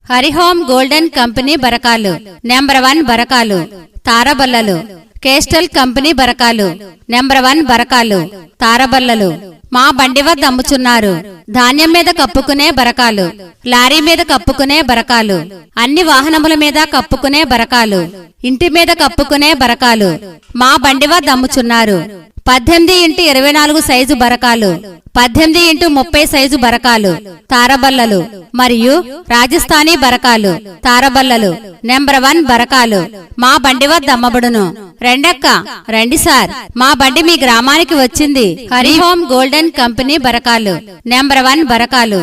హరిహోమ్ golden company బరకాలు number 1 బరకాలు తారబల్లలు కేస్టల్ కంపెనీ బరకాలు నెంబర్ 1 బరకాలు తారబల్లలు మా బండి వద్ద అమ్ముచున్నారు ధాన్యం మీద కప్పుకునే బరకాలు లారీ మీద కప్పుకునే బరకాలు అన్ని వాహనముల మీద కప్పుకునే బరకాలు ఇంటి మీద కప్పుకునే బరకాలు మా బండి వద్ద అమ్ముచున్నారు 18x24 సైజు బరకాలు 18x30 సైజు బరకాలు తారబల్లలు మరియు రాజస్థానీ బరకాలు తారబల్లలు నెంబర్ 1 బరకాలు మా బండి వద్ద అమ్మబడును రెండక్క రండి సార్ మా బండి మీ గ్రామానికి వచ్చింది హరిహోమ్ గోల్డెన్ కంపెనీ బరకాలు నెంబర్ 1 బరకాలు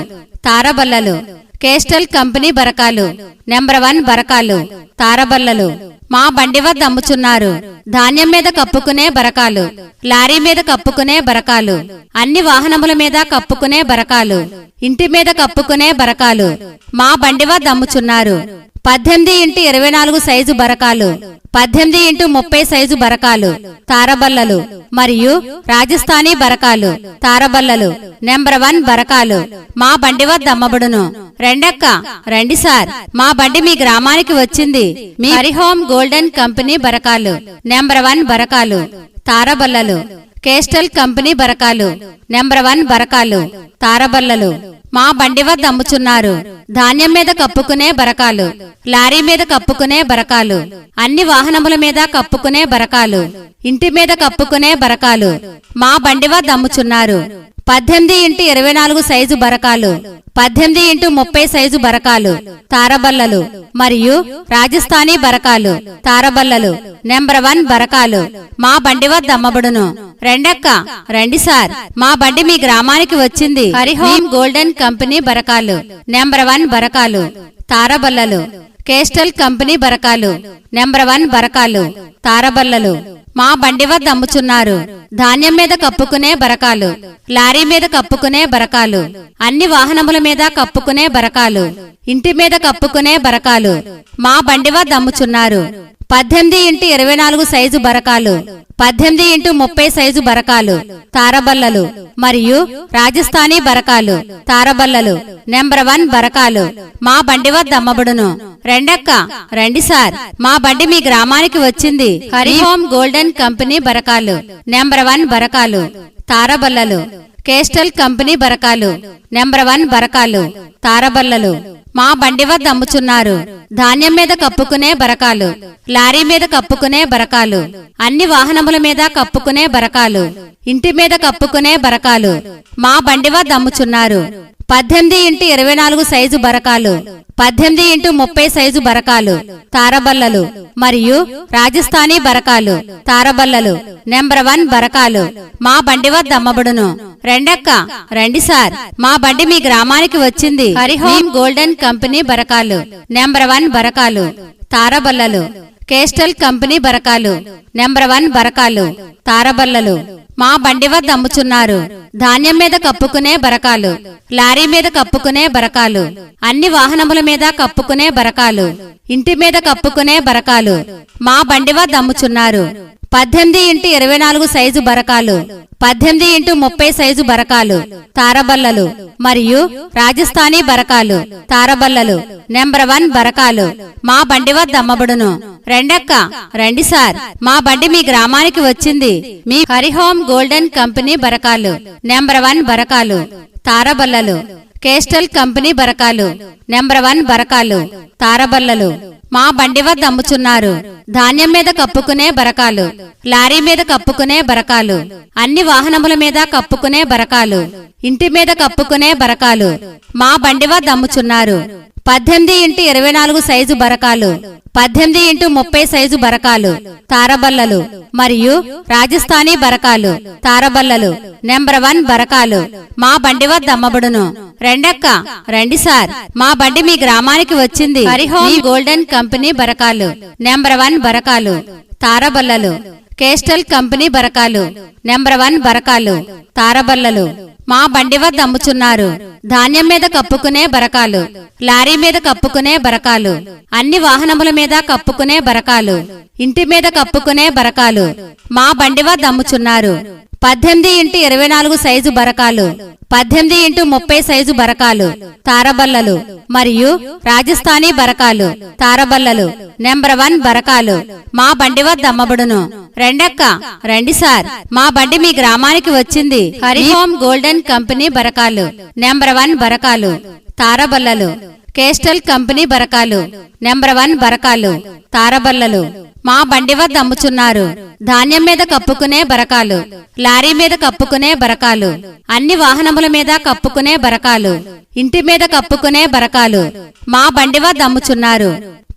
తారబల్లలు కేస్టల్ కంపెనీ బరకాలు నెంబర్ 1 బరకాలు తారబల్లలు మా బండి వద్ద అమ్ముచున్నారు ధాన్యం మీద కప్పుకునే బరకాలు లారీ మీద కప్పుకునే బరకాలు అన్ని వాహనముల మీద కప్పుకునే బరకాలు ఇంటి మీద కప్పుకునే బరకాలు మా బండి వద్ద అమ్ముచున్నారు 18x24 సైజు బరకాలు 18x30 సైజు బరకాలు తారబల్లలు మరియు రాజస్థానీ బరకాలు తారబల్లలు నెంబర్ 1 బరకాలు మా బండి వద్ద అమ్మబడును రెండక్క రండి సార్ మా బండి మీ గ్రామానికి వచ్చింది మీ హరిహోమ్ గోల్డెన్ కంపెనీ బరకాలు నెంబర్ 1 బరకాలు తారబల్లలు కేస్టల్ కంపెనీ బరకాలు నెంబర్ 1 బరకాలు తారబల్లలు మా బండి వద్ద అమ్ముచున్నారు ధాన్యం మీద కప్పుకునే బరకాలు లారీ మీద కప్పుకునే బరకాలు అన్ని వాహనముల మీద కప్పుకునే బరకాలు ఇంటి మీద కప్పుకునే బరకాలు మా బండి వద్ద అమ్ముచున్నారు 18x24 సైజు బరకాలు 18x30 సైజు బరకాలు తారబల్లలు మరియు రాజస్థానీ బరకాలు తారబల్లలు నెంబర్ 1 బరకాలు మా బండి వద్ద అమ్మబడును రెండక్క రండి సార్ మా బండి మీ గ్రామానికి వచ్చింది హరిహోమ్ గోల్డెన్ కంపెనీ బరకాలు నెంబర్ 1 బరకాలు తారబల్లలు కేస్టల్ కంపెనీ బరకాలు నెంబర్ 1 బరకాలు తారబల్లలు మా బండి వద్ద అమ్ముచున్నారు ధాన్యం మీద కప్పుకునే బరకాలు లారీ మీద కప్పుకునే బరకాలు అన్ని వాహనముల మీద కప్పుకునే బరకాలు ఇంటి మీద కప్పుకునే బరకాలు మా బండి వద్ద అమ్ముచున్నారు 18x24 సైజు బరకాలు 18x30 సైజు బరకాలు తారబల్లలు మరియు రాజస్థానీ బరకాలు తారబల్లలు నెంబర్ 1 బరకాలు మా బండి వద్ద అమ్మబడును రెండక్క రండి సార్ మా బండి మీ గ్రామానికి వచ్చింది హరిహోమ్ గోల్డెన్ కంపెనీ బరకాలు నెంబర్ 1 బరకాలు తారబల్లలు కేస్టల్ కంపెనీ బరకాలు నెంబర్ 1 బరకాలు తారబల్లలు మా బండి వద్ద అమ్ముచున్నారు ధాన్యం మీద కప్పుకునే బరకాలు లారీ మీద కప్పుకునే బరకాలు అన్ని వాహనముల మీద కప్పుకునే బరకాలు ఇంటి మీద కప్పుకునే బరకాలు మా బండి వద్ద అమ్ముచున్నారు 18x24 సైజు బరకాలు 18x30 సైజు బరకాలు తారబల్లలు మరియు రాజస్థానీ బరకాలు తారబల్లలు నెంబర్ 1 బరకాలు మా బండి వద్ద అమ్మబడును రెండక్క రండి సార్ మా బండి మీ గ్రామానికి వచ్చింది హరిహోమ్ గోల్డెన్ కంపెనీ బరకాలు నెంబర్ 1 బరకాలు తారబల్లలు కేస్టల్ కంపెనీ బరకాలు నెంబర్ 1 బరకాలు తారబల్లలు మా బండి వద్ద అమ్ముచున్నారు ధాన్యం మీద కప్పుకునే బరకాలు లారీ మీద కప్పుకునే బరకాలు అన్ని వాహనముల మీద కప్పుకునే బరకాలు ఇంటి మీద కప్పుకునే బరకాలు మా బండి వద్ద అమ్ముచున్నారు 18x24 సైజు బరకాలు 18x30 సైజు బరకాలు తారబల్లలు మరియు రాజస్థానీ బరకాలు తారబల్లలు నెంబర్ 1 బరకాలు మా బండి వద్ద అమ్మబడును రెండక్క రండి సార్ మా బండి మీ గ్రామానికి వచ్చింది మీ హరిహోమ్ గోల్డెన్ కంపెనీ బరకాలు నెంబర్ 1 బరకాలు తారబల్లలు కేస్టల్ కంపెనీ బరకాలు నెంబర్ 1 బరకాలు తారబల్లలు మా బండి వద్ద అమ్ముచున్నారు ధాన్యం మీద కప్పుకునే బరకాలు లారీ మీద కప్పుకునే బరకాలు అన్ని వాహనముల మీద కప్పుకునే బరకాలు ఇంటి మీద కప్పుకునే బరకాలు మా బండి వద్ద అమ్ముచున్నారు 18x24 సైజు బరకాలు 18x30 సైజు బరకాలు తారబల్లలు మరియు రాజస్థానీ బరకాలు తారబల్లలు నెంబర్ 1 బరకాలు మా బండి వద్ద అమ్మబడును రెండక్క రండి సార్ మా బండి మీ గ్రామానికి వచ్చింది హరిహోమ్ గోల్డెన్ కంపెనీ బరకాలు నెంబర్ 1 బరకాలు తారబల్లలు కేస్టల్ కంపెనీ బరకాలు నెంబర్ 1 బరకాలు తారబల్లలు మా బండి వద్ద అమ్ముచున్నారు ధాన్యం మీద కప్పుకునే బరకాలు లారీ మీద కప్పుకునే బరకాలు అన్ని వాహనముల మీద కప్పుకునే బరకాలు ఇంటి మీద కప్పుకునే బరకాలు మా బండి వద్ద అమ్ముచున్నారు 18x24 సైజు బరకాలు 18x30 సైజు బరకాలు తారబల్లలు మరియు రాజస్థానీ బరకాలు తారబల్లలు నెంబర్ 1 బరకాలు మా బండి వద్ద అమ్మబడును రెండక్క రండి సార్ మా బండి మీ గ్రామానికి వచ్చింది హరిహోమ్ గోల్డెన్ కంపెనీ బరకాలు నెంబర్ 1 బరకాలు తారబల్లలు కేస్టల్ కంపెనీ బరకాలు నెంబర్ 1 బరకాలు తారబల్లలు మా బండి వద్ద అమ్ముచున్నారు ధాన్యం మీద కప్పుకునే బరకాలు లారీ మీద కప్పుకునే బరకాలు అన్ని వాహనముల మీద కప్పుకునే బరకాలు ఇంటి మీద కప్పుకునే బరకాలు మా బండి వద్ద అమ్ముచున్నారు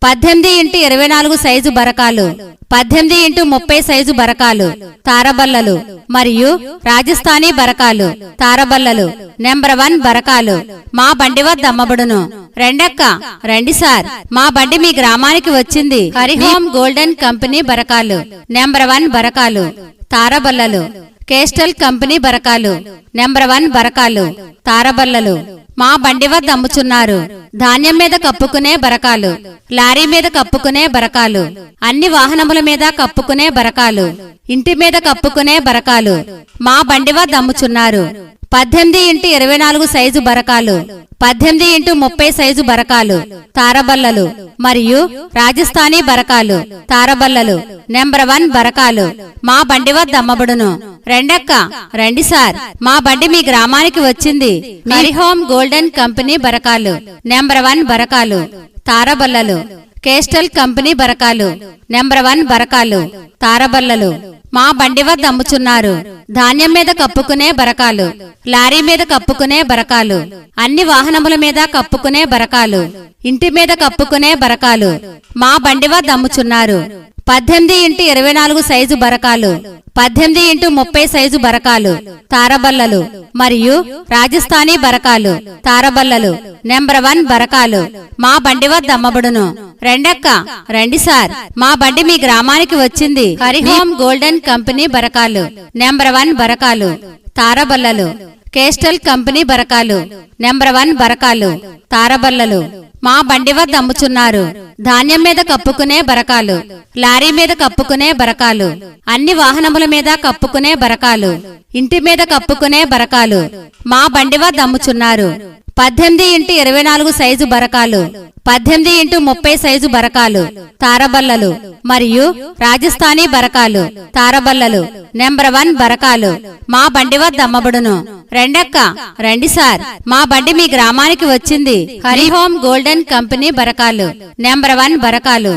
18x24 సైజు బరకాలు 18x30 సైజు బరకాలు తారబల్లలు మరియు రాజస్థానీ బరకాలు తారబల్లలు నెంబర్ 1 బరకాలు మా బండి వద్ద అమ్మబడును రెండక్క రండి సార్ మా బండి మీ గ్రామానికి వచ్చింది హరిహోమ్ గోల్డెన్ కంపెనీ బరకాలు నెంబర్ 1 బరకాలు తారబల్లలు కేస్టల్ కంపెనీ బరకాలు నెంబర్ 1 బరకాలు తారబల్లలు మా బండి వద్ద అమ్ముచున్నారు ధాన్యం మీద కప్పుకునే బరకాలు లారీ మీద కప్పుకునే బరకాలు అన్ని వాహనముల మీద కప్పుకునే బరకాలు ఇంటి మీద కప్పుకునే బరకాలు మా బండి వద్ద అమ్ముచున్నారు 18x24 సైజు బరకాలు 18x30 సైజు బరకాలు తారబల్లలు మరియు రాజస్థానీ బరకాలు తారబల్లలు నెంబర్ 1 బరకాలు మా బండి వద్ద అమ్మబడును రెండక్క రండి సార్ మా బండి మీ గ్రామానికి వచ్చింది హరిహోమ్ గోల్డెన్ కంపెనీ బరకాలు నెంబర్ 1 బరకాలు తారబల్లలు కేస్టల్ కంపెనీ బరకాలు నెంబర్ 1 బరకాలు తారబల్లలు మా బండి వద్ద అమ్ముచున్నారు ధాన్యం మీద కప్పుకునే బరకాలు లారీ మీద కప్పుకునే బరకాలు అన్ని వాహనముల మీద కప్పుకునే బరకాలు ఇంటి మీద కప్పుకునే బరకాలు మా బండి వద్ద అమ్ముచున్నారు 18x24 సైజు బరకాలు 18x30 సైజు బరకాలు తారబల్లలు మరియు రాజస్థానీ బరకాలు తారబల్లలు నెంబర్ 1 బరకాలు మా బండి వద్ద అమ్మబడును రెండక్క రండి సార్ మా బండి మీ గ్రామానికి వచ్చింది హరిహోమ్ గోల్డెన్ కంపెనీ బరకాలు నెంబర్ 1 బరకాలు తారబల్లలు కేస్టల్ కంపెనీ బరకాలు నెంబర్ 1 బరకాలు తారబల్లలు మా బండి వద్ద అమ్ముచున్నారు ధాన్యం మీద కప్పుకునే బరకాలు లారీ మీద కప్పుకునే బరకాలు అన్ని వాహనముల మీద కప్పుకునే బరకాలు ఇంటి మీద కప్పుకునే బరకాలు మా బండి వద్ద అమ్ముచున్నారు 18x24 సైజు బరకాలు 18x30 సైజు బరకాలు తారబల్లలు మరియు రాజస్థానీ బరకాలు తారబల్లలు నెంబర్ 1 బరకాలు మా బండి వద్ద అమ్మబడును రెండక్క రండి సార్ మా బండి మీ గ్రామానికి వచ్చింది హరిహోమ్ గోల్డెన్ కంపెనీ బరకాలు నెంబర్ 1 బరకాలు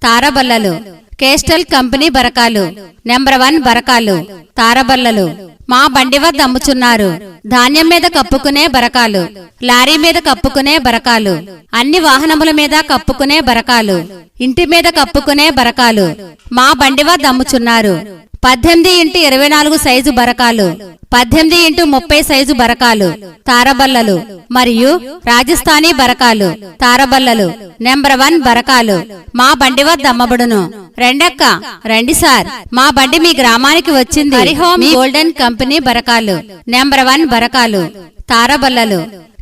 తారబల్లలు కేస్టల్ కంపెనీ బరకాలు నెంబర్ 1 బరకాలు తారబల్లలు మా బండి వద్ద అమ్ముచున్నారు ధాన్యం మీద కప్పుకునే బరకాలు లారీ మీద కప్పుకునే బరకాలు అన్ని వాహనముల మీద కప్పుకునే బరకాలు ఇంటి మీద కప్పుకునే బరకాలు మా బండి వద్ద అమ్ముచున్నారు 18x24 సైజు బరకాలు 18x30 సైజు బరకాలు తారబల్లలు మరియు రాజస్థానీ బరకాలు తారబల్లలు నెంబర్ 1 బరకాలు మా బండి వద్ద అమ్మబడును రెండక్క రండి సార్ మా బండి మీ గ్రామానికి వచ్చింది హరిహోమ్ గోల్డెన్ కంపెనీ బరకాలు నెంబర్ 1 బరకాలు తారబల్లలు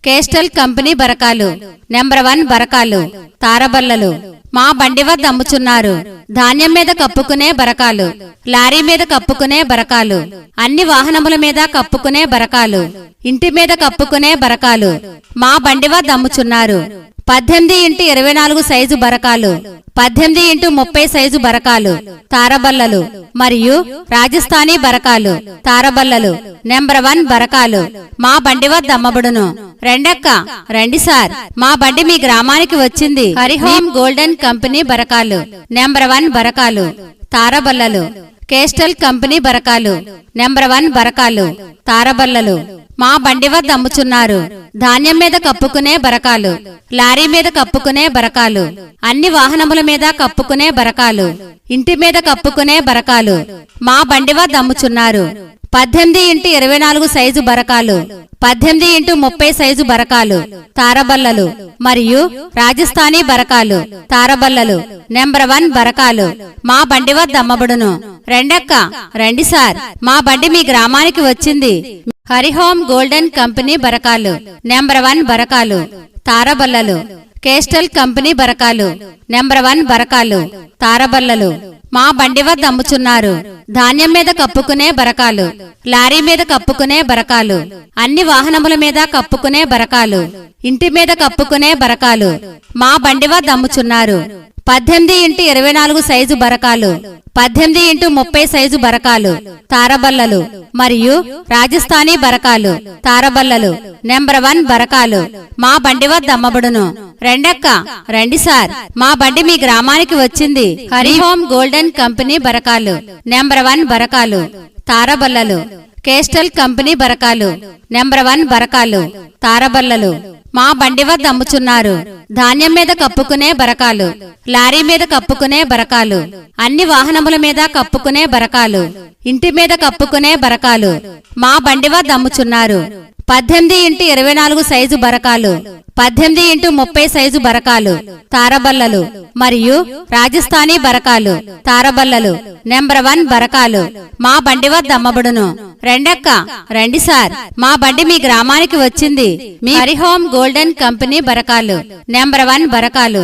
కేస్టల్ కంపెనీ బరకాలు నెంబర్ 1 బరకాలు తారబల్లలు మా బండి వద్ద అమ్ముచున్నారు ధాన్యం మీద కప్పుకునే బరకాలు లారీ మీద కప్పుకునే బరకాలు అన్ని వాహనముల మీద కప్పుకునే బరకాలు ఇంటి మీద కప్పుకునే బరకాలు మా బండి వద్ద అమ్ముచున్నారు 18x24 సైజు బరకాలు 18x30 సైజు బరకాలు తారబల్లలు మరియు రాజస్థానీ బరకాలు తారబల్లలు నెంబర్ 1 బరకాలు మా బండి వద్ద అమ్మబడును రెండక్క రండి సార్ మా బండి మీ గ్రామానికి వచ్చింది హరిహోమ్ గోల్డెన్ కంపెనీ బరకాలు నెంబర్ 1 బరకాలు తారబల్లలు కేస్టల్ కంపెనీ బరకాలు నెంబర్ 1 బరకాలు తారబల్లలు మా బండి వద్ద అమ్ముచున్నారు ధాన్యం మీద కప్పుకునే బరకాలు లారీ మీద కప్పుకునే బరకాలు అన్ని వాహనముల మీద కప్పుకునే బరకాలు ఇంటి మీద కప్పుకునే బరకాలు మా బండి వద్ద అమ్ముచున్నారు 18x24 సైజు బరకాలు, 18x30 సైజు బరకాలు, తారబల్లలు మరియు రాజస్థానీ బరకాలు, తారబల్లలు నెంబర్ 1 బరకాలు మా బండి వద్ద అమ్మబడును. రెండక్క రండి సార్, మా బండి మీ గ్రామానికి వచ్చింది. హరిహోమ్ గోల్డెన్ కంపెనీ బరకాలు నెంబర్ 1 బరకాలు, తారబల్లలు కేస్టల్ కంపెనీ బరకాలు నెంబర్ 1 బరకాలు, తారబల్లలు మా బండి వద్ద అమ్ముచున్నారు. ధాన్యం మీద కప్పుకునే బరకాలు, లారీ మీద కప్పుకునే బరకాలు, అన్ని వాహనముల మీద కప్పుకునే బరకాలు, ఇంటి మీద కప్పుకునే బరకాలు మా బండి వద్ద అమ్ముచున్నారు. 18x24 సైజు బరకాలు, 18x30 సైజు బరకాలు, తారబల్లలు మరియు రాజస్థానీ బరకాలు, తారబల్లలు నెంబర్ 1 బరకాలు మా బండి వద్ద అమ్మబడును. రెండక్క రండి సార్, మా బండి మీ గ్రామానికి వచ్చింది. హరిహోమ్ గోల్డెన్ కంపెనీ బరకాలు నెంబర్ 1 బరకాలు, తారబల్లలు కేస్టల్ కంపెనీ బరకాలు నెంబర్ 1 బరకాలు, తారబల్లలు మా బండి వద్ద అమ్ముచున్నారు. ధాన్యం మీద కప్పుకునే బరకాలు, లారీ మీద కప్పుకునే బరకాలు, అన్ని వాహనముల మీద కప్పుకునే బరకాలు, ఇంటి మీద కప్పుకునే బరకాలు మా బండి వద్ద అమ్ముచున్నారు. 18x24 సైజు బరకాలు, 18x30 సైజు బరకాలు, తారబల్లలు మరియు రాజస్థానీ బరకాలు, తారబల్లలు నెంబర్ 1 బరకాలు మా బండి వద్ద అమ్మబడును. రెండక్క రండి సార్, మా బండి మీ గ్రామానికి వచ్చింది. మీ హరిహోమ్ గోల్డెన్ కంపెనీ బరకాలు నెంబర్ 1 బరకాలు,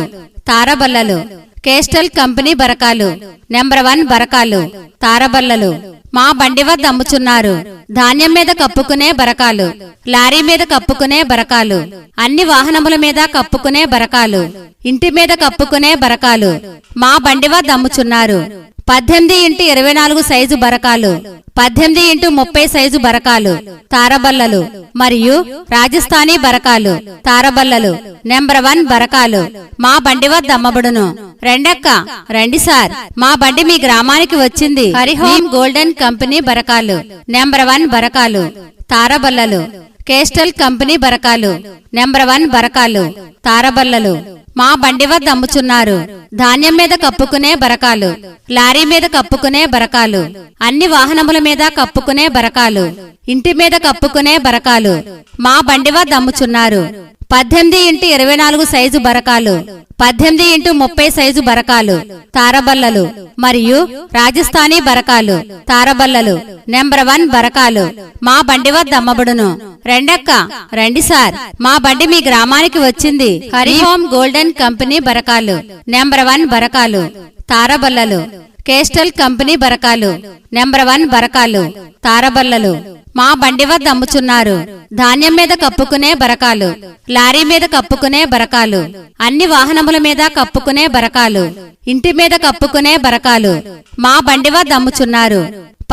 తారబల్లలు కేస్టల్ కంపెనీ బరకాలు నెంబర్ 1 బరకాలు, తారబల్లలు మా బండి వద్ద అమ్ముచున్నారు. ధాన్యం మీద కప్పుకునే బరకాలు, లారీ మీద కప్పుకునే బరకాలు, అన్ని వాహనముల మీద కప్పుకునే బరకాలు, ఇంటి మీద కప్పుకునే బరకాలు మా బండి వద్ద అమ్ముచున్నారు. 18x24 సైజు బరకాలు, 18x30 సైజు బరకాలు, తారబల్లలు మరియు రాజస్థానీ బరకాలు, తారబల్లలు నెంబర్ 1 బరకాలు మా బండి వద్ద అమ్మబడును. రెండక్క రండి సార్, మా బండి మీ గ్రామానికి వచ్చింది. హరిహోమ్ గోల్డెన్ కంపెనీ బరకాలు నెంబర్ 1 బరకాలు, తారబల్లలు కేస్టల్ కంపెనీ బరకాలు నెంబర్ 1 బరకాలు, తారబల్లలు మా బండి వద్ద అమ్ముచున్నారు. ధాన్యం మీద కప్పుకునే బరకాలు, లారీ మీద కప్పుకునే బరకాలు, అన్ని వాహనముల మీద కప్పుకునే బరకాలు, ఇంటి మీద కప్పుకునే బరకాలు మా బండి వద్ద అమ్ముచున్నారు. 18x24 సైజు బరకాలు, 18x30 సైజు బరకాలు, తారబల్లలు మరియు రాజస్థానీ బరకాలు, తారబల్లలు నెంబర్ 1 బరకాలు మా బండి వద్ద అమ్మబడును. రెండక్క రండి సార్, మా బండి మీ గ్రామానికి వచ్చింది. హరిహోమ్ గోల్డెన్ కంపెనీ బరకాలు నెంబర్ 1 బరకాలు, తారబల్లలు కేస్టల్ కంపెనీ బరకాలు నెంబర్ 1 బరకాలు, తారబల్లలు మా బండి వద్ద అమ్ముచున్నారు. ధాన్యం మీద కప్పుకునే బరకాలు, లారీ మీద కప్పుకునే బరకాలు, అన్ని వాహనముల మీద కప్పుకునే బరకాలు, ఇంటి మీద కప్పుకునే బరకాలు మా బండి వద్ద అమ్ముచున్నారు.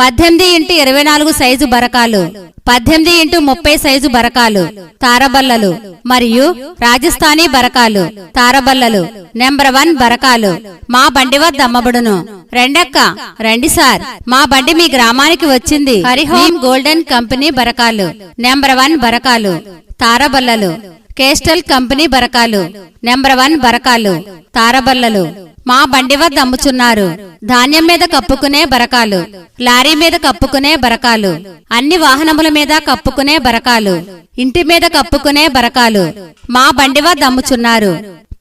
18x24 సైజు బరకాలు, 18x30 సైజు బరకాలు, తారబల్లలు మరియు రాజస్థానీ బరకాలు, తారబల్లలు నెంబర్ 1 బరకాలు మా బండి వద్ద అమ్మబడును. రెండక్క రండి సార్, మా బండి మీ గ్రామానికి వచ్చింది. హరిహోమ్ గోల్డెన్ కంపెనీ బరకాలు నెంబర్ 1 బరకాలు, తారబల్లలు కేస్టల్ కంపెనీ బరకాలు నెంబర్ 1 బరకాలు, తారబల్లలు మా బండి వద్ద అమ్ముచున్నారు. ధాన్యం మీద కప్పుకునే బరకాలు, లారీ మీద కప్పుకునే బరకాలు, అన్ని వాహనముల మీద కప్పుకునే బరకాలు, ఇంటి మీద కప్పుకునే బరకాలు మా బండి వద్ద అమ్ముచున్నారు.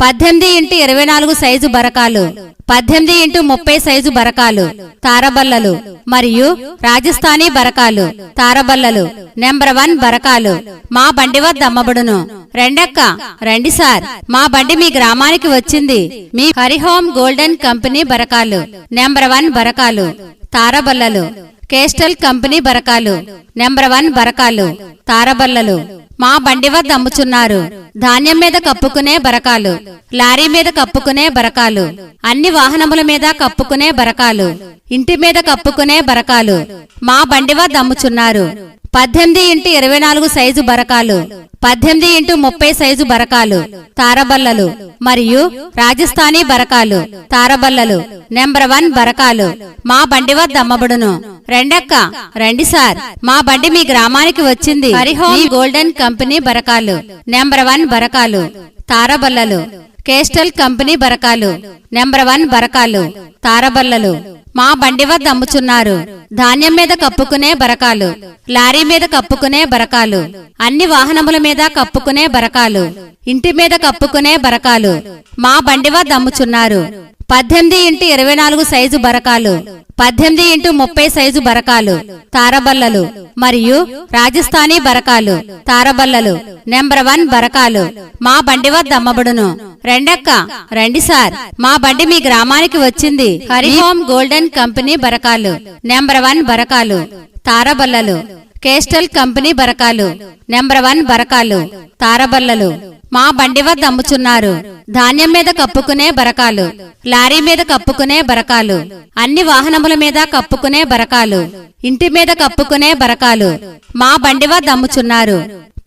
18x24 సైజు బరకాలు, 18x30 సైజు బరకాలు, తారబల్లలు మరియు రాజస్థానీ బరకాలు, తారబల్లలు నెంబర్ 1 బరకాలు మా బండి వద్ద అమ్మబడును. రెండక్క రండి సార్, మా బండి మీ గ్రామానికి వచ్చింది. మీ హరిహోమ్ గోల్డెన్ కంపెనీ బరకాలు నెంబర్ 1 బరకాలు, తారబల్లలు కేస్టల్ కంపెనీ బరకాలు నెంబర్ 1 బరకాలు, తారబల్లలు మా బండి వద్ద అమ్ముచున్నారు. ధాన్యం మీద కప్పుకునే బరకాలు, లారీ మీద కప్పుకునే బరకాలు, అన్ని వాహనముల మీద కప్పుకునే బరకాలు, ఇంటి మీద కప్పుకునే బరకాలు మా బండి వద్ద అమ్ముచున్నారు. 18x24 సైజు బరకాలు, 18x30 సైజు బరకాలు, తారబల్లలు మరియు రాజస్థానీ బరకాలు, తారబల్లలు నెంబర్ 1 బరకాలు మా బండి వద్ద అమ్మబడును. రెండక్క రండి సార్, మా బండి మీ గ్రామానికి వచ్చింది. హరిహోమ్ గోల్డెన్ కంపెనీ బరకాలు నెంబర్ 1 బరకాలు, తారబల్లలు కేస్టల్ కంపెనీ బరకాలు నెంబర్ 1 బరకాలు, తారబల్లలు మా బండి వద్ద అమ్ముచున్నారు ధాన్యం మీద కప్పుకునే బరకాలు లారీ మీద కప్పుకునే బరకాలు అన్ని వాహనముల మీద కప్పుకునే బరకాలు ఇంటి మీద కప్పుకునే బరకాలు మా బండి వద్ద అమ్ముచున్నారు 18x24 సైజు బరకాలు 18x30 సైజు బరకాలు తారబల్లలు మరియు రాజస్థానీ బరకాలు తారబల్లలు నెంబర్ 1 బరకాలు మా బండి వద్ద అమ్మబడును రెండక్క రండి సార్ మా బండి మీ గ్రామానికి వచ్చింది హరిహోమ్ గోల్డెన్ కంపెనీ బరకాలు నెంబర్ 1 బరకాలు తారబల్లలు కేస్టల్ కంపెనీ బరకాలు నెంబర్ 1 బరకాలు తారబల్లలు మా బండి వద్ద అమ్ముచున్నారు ధాన్యం మీద కప్పుకునే బరకాలు లారీ మీద కప్పుకునే బరకాలు అన్ని వాహనముల మీద కప్పుకునే బరకాలు ఇంటి మీద కప్పుకునే బరకాలు మా బండి వద్ద అమ్ముచున్నారు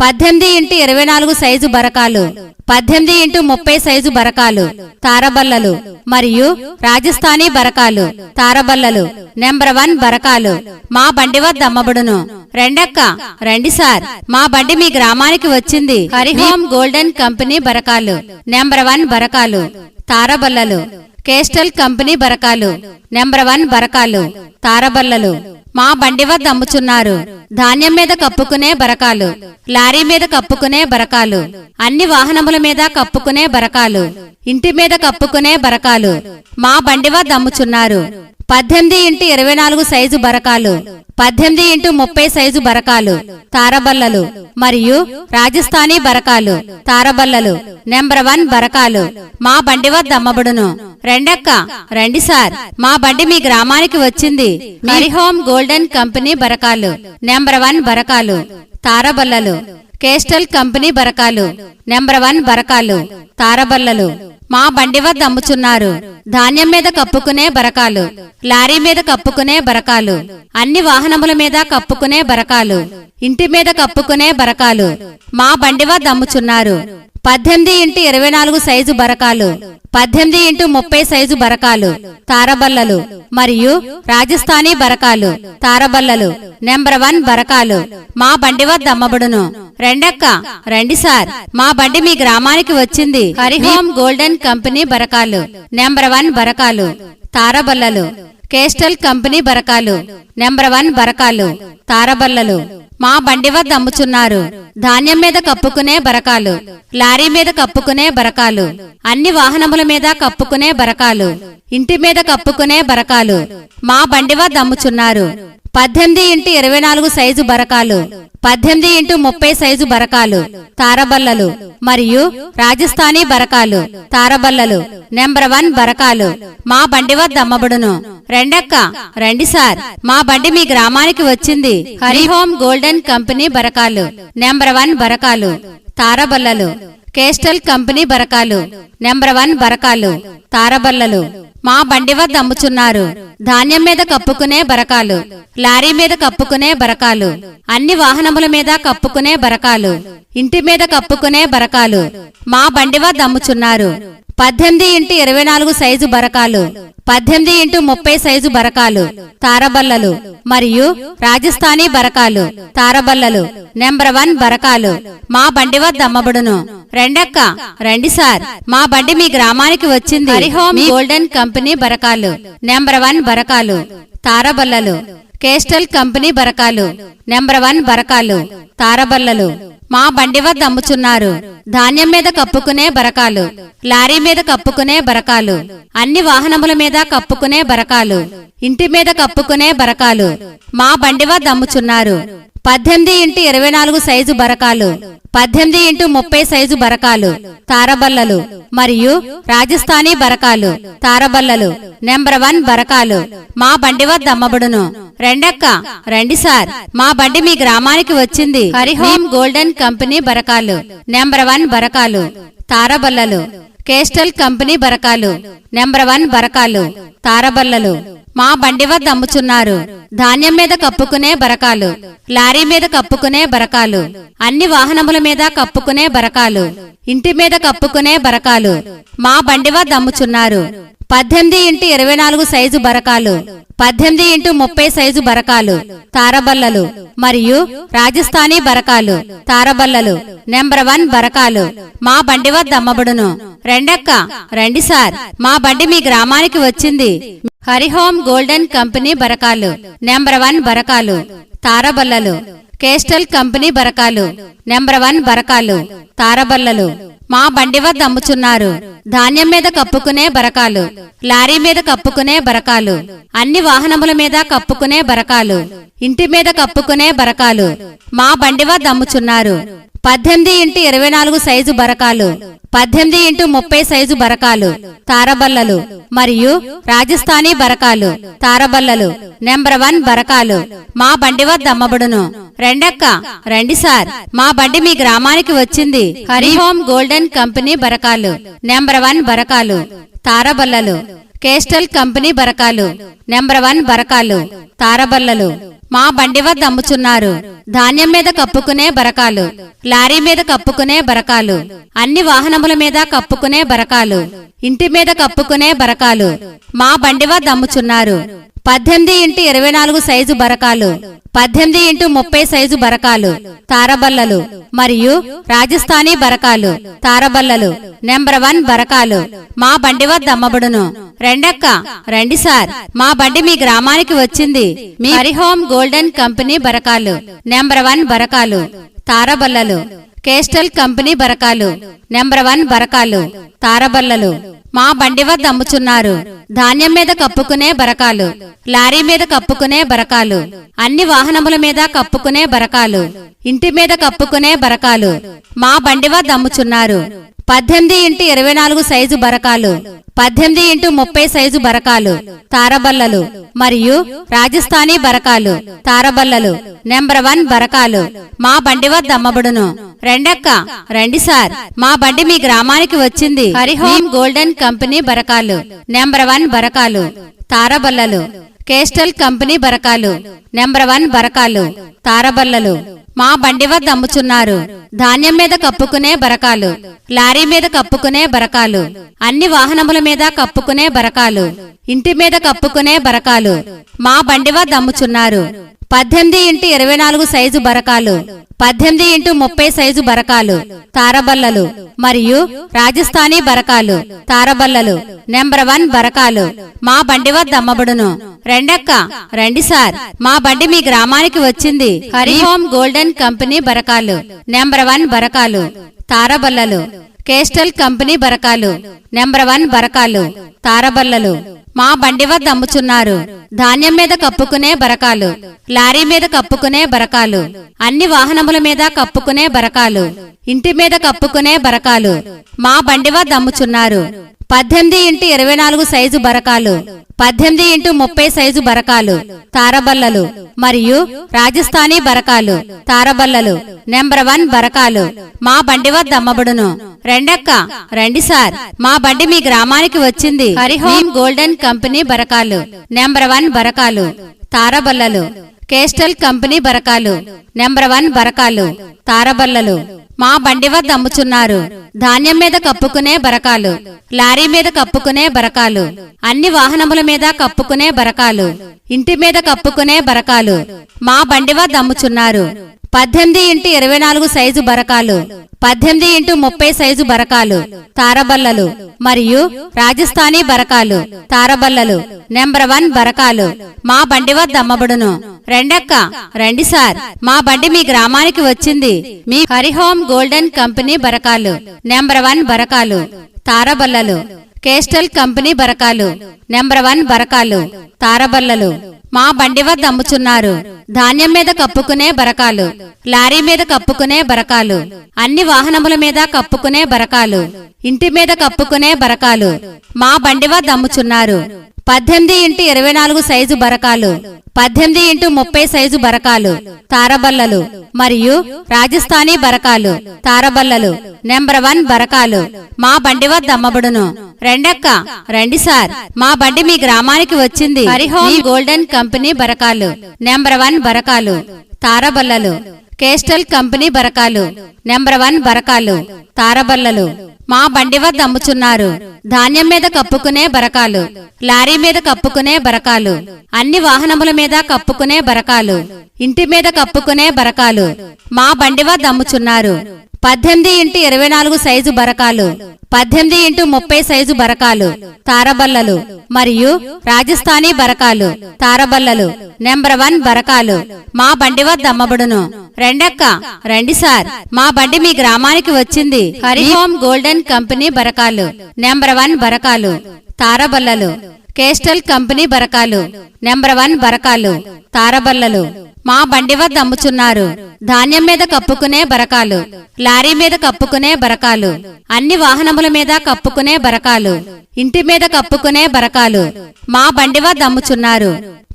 18x24 సైజు బరకాలు 18x30 సైజు బరకాలు తారబల్లలు మరియు రాజస్థానీ బరకాలు తారబల్లలు నెంబర్ 1 బరకాలు మా బండి వద్ద అమ్మబడును రెండక్క రండి సార్ మా బండి మీ గ్రామానికి వచ్చింది హరిహోమ్ గోల్డెన్ కంపెనీ బరకాలు నెంబర్ 1 బరకాలు తారబల్లలు కేస్టల్ కంపెనీ బరకాలు నెంబర్ 1 బరకాలు తారబల్లలు మా బండి వద్ద అమ్ముచున్నారు ధాన్యం మీద కప్పుకునే బరకాలు లారీ మీద కప్పుకునే బరకాలు అన్ని వాహనముల మీద కప్పుకునే బరకాలు ఇంటి మీద కప్పుకునే బరకాలు మా బండి వద్ద అమ్ముచున్నారు 18x24 సైజు బరకాలు 18x30 సైజు బరకాలు తారబల్లలు మరియు రాజస్థానీ బరకాలు తారబల్లలు నెంబర్ 1 బరకాలు మా బండి వద్ద అమ్మబడును రెండక్క రండి సార్ మా బండి మీ గ్రామానికి వచ్చింది హరిహోమ్ గోల్డెన్ కంపెనీ బరకాలు నెంబర్ 1 బరకాలు తారబల్లలు కేస్టల్ కంపెనీ బరకాలు నెంబర్ 1 బరకాలు తారబల్లలు మా బండి వద్ద అమ్ముచున్నారు ధాన్యం మీద కప్పుకునే బరకాలు లారీ మీద కప్పుకునే బరకాలు అన్ని వాహనముల మీద కప్పుకునే బరకాలు ఇంటి మీద కప్పుకునే బరకాలు మా బండి వద్ద అమ్ముచున్నారు 18x24 సైజు బరకాలు 18x30 సైజు బరకాలు తారబల్లలు మరియు రాజస్థానీ బరకాలు తారబల్లలు నెంబర్ 1 బరకాలు మా బండి వద్ద అమ్మబడును రెండక్క రండి సార్ మా బండి మీ గ్రామానికి వచ్చింది హరిహోమ్ గోల్డెన్ కంపెనీ బరకాలు నెంబర్ 1 బరకాలు తారబల్లలు కేస్టల్ కంపెనీ బరకాలు నెంబర్ 1 బరకాలు తారబల్లలు మా బండి వద్ద అమ్ముచున్నారు ధాన్యం మీద కప్పుకునే బరకాలు లారీ మీద కప్పుకునే బరకాలు అన్ని వాహనముల మీద కప్పుకునే బరకాలు ఇంటి మీద కప్పుకునే బరకాలు మా బండి వద్ద అమ్ముచున్నారు 18x24 సైజు బరకాలు 18x30 సైజు బరకాలు తారబల్లలు మరియు రాజస్థానీ బరకాలు తారబల్లలు నెంబర్ 1 బరకాలు మా బండి వద్ద అమ్మబడును రెండక్క రండి సార్ మా బండి మీ గ్రామానికి వచ్చింది హరిహోమ్ గోల్డెన్ కంపెనీ బరకాలు నెంబర్ 1 బరకాలు తారబల్లలు కేస్టల్ కంపెనీ బరకాలు నెంబర్ 1 బరకాలు తారబల్లలు మా బండి వద్ద అమ్ముచున్నారు ధాన్యం మీద కప్పుకునే బరకాలు లారీ మీద కప్పుకునే బరకాలు అన్ని వాహనముల మీద కప్పుకునే బరకాలు ఇంటి మీద కప్పుకునే బరకాలు మా బండి వద్ద అమ్ముచున్నారు 18x24 సైజు బరకాలు 18x30 సైజు బరకాలు తారబల్లలు మరియు రాజస్థానీ బరకాలు తారబల్లలు నెంబర్ 1 బరకాలు మా బండి వద్ద అమ్మబడును రెండక్క రండి సార్ మా బండి మీ గ్రామానికి వచ్చింది హరిహోమ్ గోల్డెన్ కంపెనీ బరకాలు నెంబర్ 1 బరకాలు తారబల్లలు కేస్టల్ కంపెనీ బరకాలు నెంబర్ 1 బరకాలు తారబల్లలు మా బండి వద్ద అమ్ముచున్నారు ధాన్యం మీద కప్పుకునే బరకాలు లారీ మీద కప్పుకునే బరకాలు అన్ని వాహనముల మీద కప్పుకునే బరకాలు ఇంటి మీద కప్పుకునే బరకాలు మా బండి వద్ద అమ్ముచున్నారు 18x24 సైజు బరకాలు 18x30 సైజు బరకాలు తారబల్లలు మరియు రాజస్థానీ బరకాలు తారబల్లలు నెంబర్ 1 బరకాలు మా బండి వద్ద అమ్మబడును రెండక్క రండి సార్ మా బండి మీ గ్రామానికి వచ్చింది హరిహోమ్ గోల్డెన్ కంపెనీ బరకాలు నెంబర్ 1 బరకాలు తారబల్లలు కేస్టల్ కంపెనీ బరకాలు నెంబర్ 1 బరకాలు తారబల్లలు మా బండి వద్ద అమ్ముచున్నారు ధాన్యం మీద కప్పుకునే బరకాలు లారీ మీద కప్పుకునే బరకాలు అన్ని వాహనముల మీద కప్పుకునే బరకాలు ఇంటి మీద కప్పుకునే బరకాలు మా బండి వద్ద అమ్ముచున్నారు 18x24 సైజు బరకాలు 18x30 సైజు బరకాలు తారబల్లలు మరియు రాజస్థానీ బరకాలు తారబల్లలు నెంబర్ 1 బరకాలు మా బండి వద్ద అమ్మబడును రెండక్క రండి సార్ మా బండి మీ గ్రామానికి వచ్చింది హరిహోమ్ గోల్డెన్ కంపెనీ బరకాలు నెంబర్ 1 బరకాలు తారబల్లలు కేస్టల్ కంపెనీ బరకాలు నెంబర్ 1 బరకాలు తారబల్లలు మా బండి వద్ద అమ్ముచున్నారు ధాన్యం మీద కప్పుకునే బరకాలు లారీ మీద కప్పుకునే బరకాలు అన్ని వాహనముల మీద కప్పుకునే బరకాలు ఇంటి మీద కప్పుకునే బరకాలు మా బండి వద్ద అమ్ముచున్నారు 18x24 సైజు బరకాలు 18x30 సైజు బరకాలు తారబల్లలు మరియు రాజస్థానీ బరకాలు తారబల్లలు నెంబర్ 1 బరకాలు మా బండి వద్ద అమ్మబడును రెండక్క రండి సార్ మా బండి మీ గ్రామానికి వచ్చింది హరిహోమ్ గోల్డెన్ కంపెనీ బరకాలు నెంబర్ 1 బరకాలు తారబల్లలు కేస్టల్ కంపెనీ బరకాలు నెంబర్ 1 బరకాలు తారబల్లలు మా బండి వద్ద అమ్ముచున్నారు ధాన్యం మీద కప్పుకునే బరకాలు లారీ మీద కప్పుకునే బరకాలు అన్ని వాహనముల మీద కప్పుకునే బరకాలు ఇంటి మీద కప్పుకునే బరకాలు మా బండి వద్ద అమ్ముచున్నారు 18x24 సైజు బరకాలు 18x30 సైజు బరకాలు తారబల్లలు మరియు రాజస్థానీ బరకాలు తారబల్లలు నెంబర్ 1 బరకాలు మా బండి వద్ద అమ్మబడును రెండక్క రండి సార్ మా బండి మీ గ్రామానికి వచ్చింది మీ హరిహోమ్ గోల్డెన్ కంపెనీ బరకాలు నెంబర్ 1 బరకాలు తారబల్లలు కేస్టల్ కంపెనీ బరకాలు నెంబర్ 1 బరకాలు తారబల్లలు మా బండి వద్ద అమ్ముచున్నారు ధాన్యం మీద కప్పుకునే బరకాలు లారీ మీద కప్పుకునే బరకాలు అన్ని వాహనముల మీద కప్పుకునే బరకాలు ఇంటి మీద కప్పుకునే బరకాలు మా బండి వద్ద అమ్ముచున్నారు 18x24 సైజు బరకాలు 18x30 సైజు బరకాలు తారబల్లలు మరియు రాజస్థానీ బరకాలు తారబల్లలు నెంబర్ 1 బరకాలు మా బండి వద్ద అమ్మబడును రెండక్క రండి సార్ మా బండి మీ గ్రామానికి వచ్చింది హరిహోమ్ గోల్డెన్ కంపెనీ బరకాలు నెంబర్ 1 బరకాలు తారబల్లలు కేస్టల్ కంపెనీ బరకాలు నెంబర్ 1 బరకాలు తారబల్లలు మా బండి వద్ద అమ్ముచున్నారు ధాన్యం మీద కప్పుకునే బరకాలు లారీ మీద కప్పుకునే బరకాలు అన్ని వాహనముల మీద కప్పుకునే బరకాలు ఇంటి మీద కప్పుకునే బరకాలు మా బండి వద్ద అమ్ముచున్నారు 18x24 సైజు బరకాలు 18x30 సైజు బరకాలు తారబల్లలు మరియు రాజస్థానీ బరకాలు తారబల్లలు నెంబర్ 1 బరకాలు మా బండి వద్ద అమ్మబడును రెండక్క రండి సార్ మా బండి మీ గ్రామానికి వచ్చింది హరిహోమ్ గోల్డెన్ కంపెనీ బరకాలు నెంబర్ 1 బరకాలు తారబల్లలు కేస్టల్ కంపెనీ బరకాలు నెంబర్ 1 బరకాలు తారబల్లలు మా బండి వద్ద అమ్ముచున్నారు ధాన్యం మీద కప్పుకునే బరకాలు లారీ మీద కప్పుకునే బరకాలు అన్ని వాహనముల మీద కప్పుకునే బరకాలు ఇంటి మీద కప్పుకునే బరకాలు మా బండి వద్ద అమ్ముచున్నారు 18x24 సైజు బరకాలు 18x30 సైజు బరకాలు తారబల్లలు మరియు రాజస్థానీ బరకాలు తారబల్లలు నెంబర్ 1 బరకాలు మా బండి వద్ద అమ్మబడును రెండక్క రండి సార్ మా బండి మీ గ్రామానికి వచ్చింది హరిహోమ్ గోల్డెన్ కంపెనీ బరకాలు నెంబర్ 1 బరకాలు తారబల్లలు కేస్టల్ కంపెనీ బరకాలు నెంబర్ 1 బరకాలు తారబల్లలు మా బండి వద్ద అమ్ముచున్నారు ధాన్యం మీద కప్పుకునే బరకాలు లారీ మీద కప్పుకునే బరకాలు అన్ని వాహనముల మీద కప్పుకునే బరకాలు ఇంటి మీద కప్పుకునే బరకాలు మా బండి వద్ద అమ్ముచున్నారు 18x24 సైజు బరకాలు 18x30 సైజు బరకాలు తారబల్లలు మరియు రాజస్థానీ బరకాలు తారబల్లలు నెంబర్ 1 బరకాలు మా బండి వద్ద అమ్మబడును రెండక్క రండి సార్ మా బండి మీ గ్రామానికి వచ్చింది మీ హరిహోమ్ గోల్డెన్ కంపెనీ బరకాలు నెంబర్ 1 బరకాలు తారబల్లలు కేస్టల్ కంపెనీ బరకాలు నెంబర్ 1 బరకాలు తారబల్లలు మా బండి వద్ద అమ్ముచున్నారు ధాన్యం మీద కప్పుకునే బరకాలు లారీ మీద కప్పుకునే బరకాలు అన్ని వాహనముల మీద కప్పుకునే బరకాలు ఇంటి మీద కప్పుకునే బరకాలు మా బండి వద్ద అమ్ముచున్నారు 18x24 సైజు బరకాలు 18x30 సైజు బరకాలు తారబల్లలు మరియు రాజస్థానీ బరకాలు తారబల్లలు నెంబర్ 1 బరకాలు మా బండి వద్ద అమ్మబడును రెండక్క రండి సార్ మా బండి మీ గ్రామానికి వచ్చింది హరిహోమ్ గోల్డెన్ కంపెనీ బరకాలు నెంబర్ 1 బరకాలు తారబల్లలు కేస్టల్ కంపెనీ బరకాలు నెంబర్ 1 బరకాలు తారబల్లలు మా బండి వద్ద అమ్ముచున్నారు ధాన్యం మీద కప్పుకునే బరకాలు లారీ మీద కప్పుకునే బరకాలు అన్ని వాహనముల మీద కప్పుకునే బరకాలు ఇంటి మీద కప్పుకునే బరకాలు మా బండి వద్ద అమ్ముచున్నారు 18x24 సైజు బరకాలు, 18x30 సైజు బరకాలు, తారబల్లలు మరియు రాజస్థానీ బరకాలు, తారబల్లలు నెంబర్ 1 బరకాలు మా బండి వద్ద అమ్మబడును. రెండక్క రండి సార్, మా బండి మీ గ్రామానికి వచ్చింది. హరిహోమ్ గోల్డెన్ కంపెనీ బరకాలు నెంబర్ 1 బరకాలు, తారబల్లలు కేస్టల్ కంపెనీ బరకాలు నెంబర్ 1 బరకాలు, తారబల్లలు మా బండి వద్ద అమ్ముచున్నారు. ధాన్యం మీద కప్పుకునే బరకాలు, లారీ మీద కప్పుకునే బరకాలు, అన్ని వాహనముల మీద కప్పుకునే బరకాలు, ఇంటి మీద కప్పుకునే బరకాలు మా బండి వద్ద అమ్ముచున్నారు.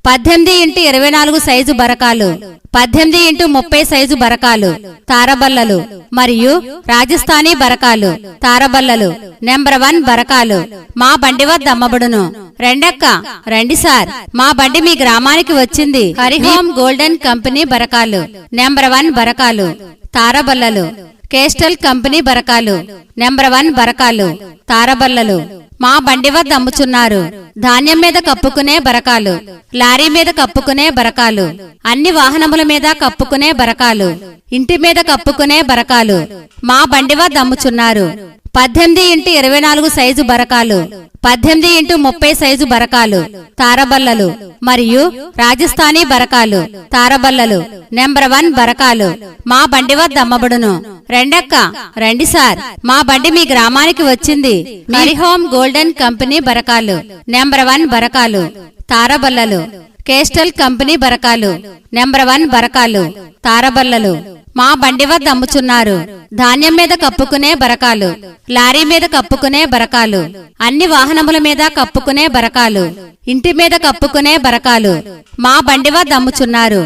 18x24 సైజు బరకాలు, 18x30 సైజు బరకాలు, తారబల్లలు మరియు రాజస్థానీ బరకాలు, తారబల్లలు నెంబర్ 1 బరకాలు మా బండి వద్ద అమ్మబడును. రెండక్క రండి సార్, మా బండి మీ గ్రామానికి వచ్చింది. హరిహోమ్ గోల్డెన్ కంపెనీ బరకాలు నెంబర్ 1 బరకాలు, తారబల్లలు కేస్టల్ కంపెనీ బరకాలు నెంబర్ 1 బరకాలు, తారబల్లలు మా బండి వద్ద అమ్ముచున్నారు. ధాన్యం మీద కప్పుకునే బరకాలు, లారీ మీద కప్పుకునే బరకాలు, అన్ని వాహనముల మీద కప్పుకునే బరకాలు, ఇంటి మీద కప్పుకునే బరకాలు మా బండి వద్ద అమ్ముచున్నారు. 18x24 సైజు బరకాలు, 18x30 సైజు బరకాలు, తారబల్లలు మరియు రాజస్థానీ బరకాలు, తారబల్లలు నెంబర్ 1 బరకాలు మా బండి వద్ద అమ్మబడును. రెండక్క రండి సార్, మా బండి మీ గ్రామానికి వచ్చింది. హరిహోమ్ గోల్డెన్ కంపెనీ బరకాలు నెంబర్ 1 బరకాలు, తారబల్లలు కేస్టల్ కంపెనీ బరకాలు నెంబర్ 1 బరకాలు, తారబల్లలు మా బండి వద్ద అమ్ముచున్నారు. ధాన్యం మీద కప్పుకునే బరకాలు, లారీ మీద కప్పుకునే బరకాలు, అన్ని వాహనముల మీద కప్పుకునే బరకాలు, ఇంటి మీద కప్పుకునే బరకాలు మా బండి వద్ద అమ్ముచున్నారు.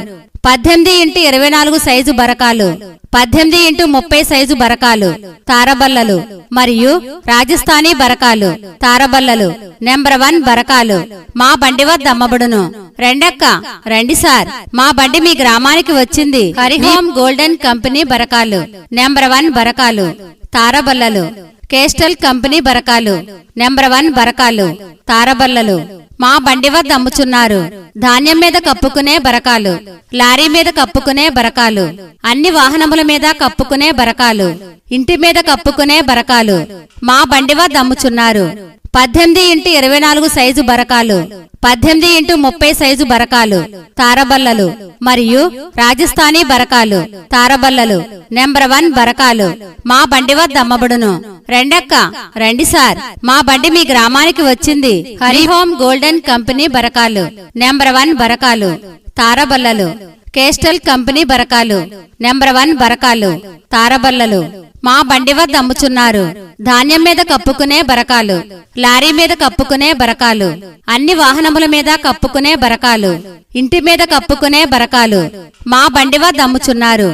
18x24 సైజు బరకాలు, 18x30 సైజు బరకాలు, తారబల్లలు మరియు రాజస్థానీ బరకాలు, తారబల్లలు నెంబర్ 1 బరకాలు మా బండి వద్ద అమ్మబడును. రెండక్క రండి సార్, మా బండి మీ గ్రామానికి వచ్చింది. హరిహోమ్ గోల్డెన్ కంపెనీ బరకాలు నెంబర్ 1 బరకాలు, తారబల్లలు కేస్టల్ కంపెనీ బరకాలు నెంబర్ 1 బరకాలు, తారబల్లలు మా బండి వద్ద అమ్ముచున్నారు. ధాన్యం మీద కప్పుకునే బరకాలు, లారీ మీద కప్పుకునే బరకాలు, అన్ని వాహనముల మీద కప్పుకునే బరకాలు, ఇంటి మీద కప్పుకునే బరకాలు మా బండి వద్ద అమ్ముచున్నారు. 18x24 సైజు బరకాలు, 18x30 సైజు బరకాలు, తారబల్లలు మరియు రాజస్థానీ బరకాలు, తారబల్లలు నెంబర్ 1 బరకాలు మా బండి వద్ద అమ్మబడును. రెండక్క రండి సార్, మా బండి మీ గ్రామానికి వచ్చింది. హరిహోమ్ గోల్డెన్ కంపెనీ బరకాలు నెంబర్ 1 బరకాలు, తారబల్లలు కేస్టల్ కంపెనీ బరకాలు నెంబర్ 1 బరకాలు, తారబల్లలు మా బండి వద్ద అమ్ముచున్నారు. ధాన్యం మీద కప్పుకునే బరకాలు, లారీ మీద కప్పుకునే బరకాలు, అన్ని వాహనముల మీద కప్పుకునే బరకాలు, ఇంటి మీద కప్పుకునే బరకాలు మా బండి వద్ద అమ్ముచున్నారు.